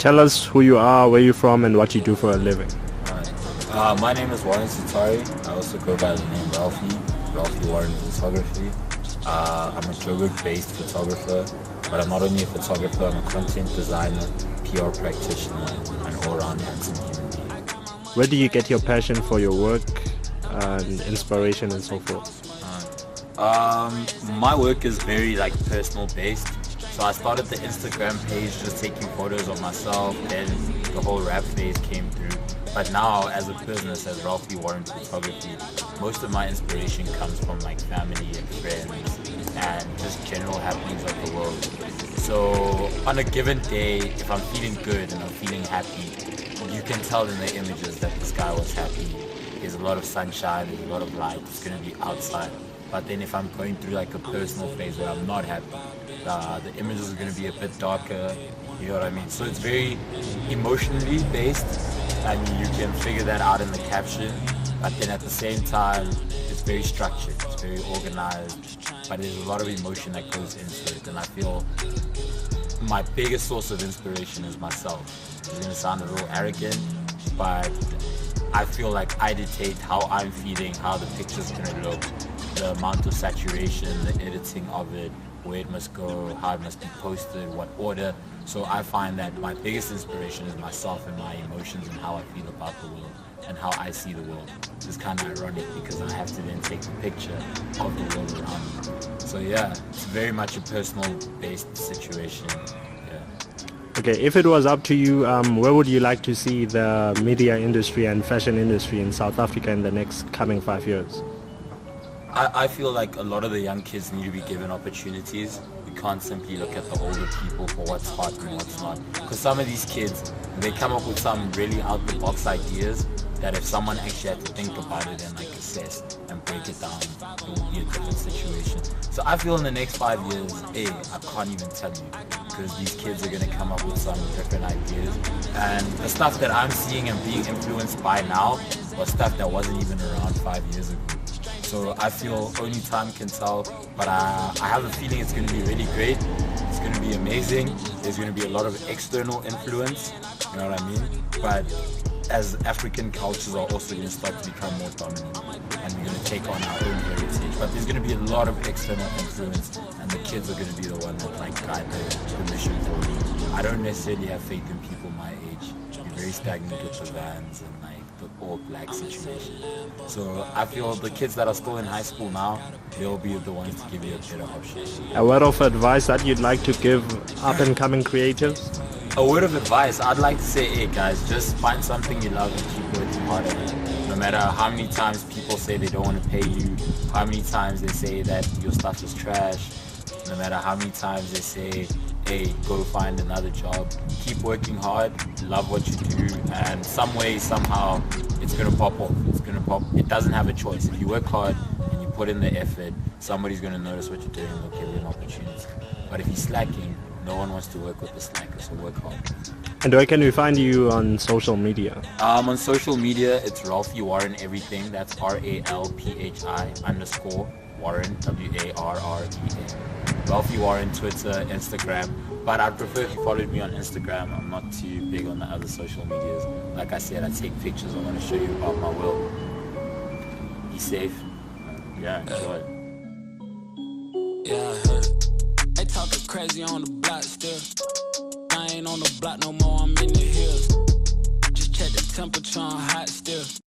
Tell us who you are, where you're from, and what you do for a living. My name is Warren Sithari. I also go by the name Ralphie Warren Photography. I'm a Joburg-based photographer, but I'm not only a photographer, I'm a content designer, PR practitioner, and all-around handsome human being. Where do you get your passion for your work and inspiration and so forth? My work is very personal based. So I started the Instagram page just taking photos of myself, then the whole rap phase came through. But now as a business, as Ralphie Warren Photography, most of my inspiration comes from family and friends and just general happenings of the world. So on a given day, if I'm feeling good and I'm feeling happy, you can tell in the images that the sky was happy. There's a lot of sunshine, there's a lot of light, it's going to be outside. But then if I'm going through a personal phase where I'm not happy, the images are going to be a bit darker, you know what I mean? So it's very emotionally based. I mean, you can figure that out in the caption, but then at the same time, it's very structured, it's very organized, but there's a lot of emotion that goes into it, and I feel my biggest source of inspiration is myself. It's going to sound a little arrogant, but I feel like I dictate how I'm feeling, how the picture's going to look, the amount of saturation, the editing of it, where it must go, how it must be posted, what order. So I find that my biggest inspiration is myself and my emotions and how I feel about the world and how I see the world. It's kind of ironic because I have to then take the picture of the world around me. So yeah, it's very much a personal based situation. Yeah. Okay, if it was up to you, where would you like to see the media industry and fashion industry in South Africa in the next coming 5 years? I feel like a lot of the young kids need to be given opportunities. We can't simply look at the older people for what's hot and what's not. Because some of these kids, they come up with some really out-the-box ideas that if someone actually had to think about it and assess and break it down, it would be a different situation. So I feel in the next 5 years, I can't even tell you, because these kids are going to come up with some different ideas. And the stuff that I'm seeing and being influenced by now was stuff that wasn't even around 5 years ago. So I feel only time can tell, but I have a feeling it's going to be really great. It's going to be amazing. There's going to be a lot of external influence, you know what I mean? But as African cultures are also going to start to become more dominant, and we're going to take on our own heritage. But there's going to be a lot of external influence, and the kids are going to be the ones that guide the mission for me. I don't necessarily have faith in people my age. You're very stagnant with the Vans and the all-black situation. So I feel the kids that are still in high school now, they'll be the ones to give you a better option. A word of advice that you'd like to give up-and-coming creatives? A word of advice, I'd like to say, hey guys, just find something you love and keep working hard at it. No matter how many times people say they don't want to pay you, how many times they say that your stuff is trash, no matter how many times they say, hey, go find another job. Keep working hard, love what you do, and some way, somehow, it's going to pop off. It's going to pop. It doesn't have a choice. If you work hard and you put in the effort, somebody's going to notice what you're doing and they'll give you an opportunity. But if you're slacking, no one wants to work with the slacker, so work hard. And where can we find you on social media? On social media, it's Ralphie Warren everything. That's RALPHI _ Warren, WARREA. Ralphie Warren, Twitter, Instagram. But I'd prefer if you followed me on Instagram. I'm not too big on the other social medias. Like I said, I take pictures. I want to show you about my world. Be safe. Yeah, enjoy. Yeah, I heard. They talking crazy on the block still. I ain't on the block no more, I'm in the hills. Just check the temperature, I'm hot still.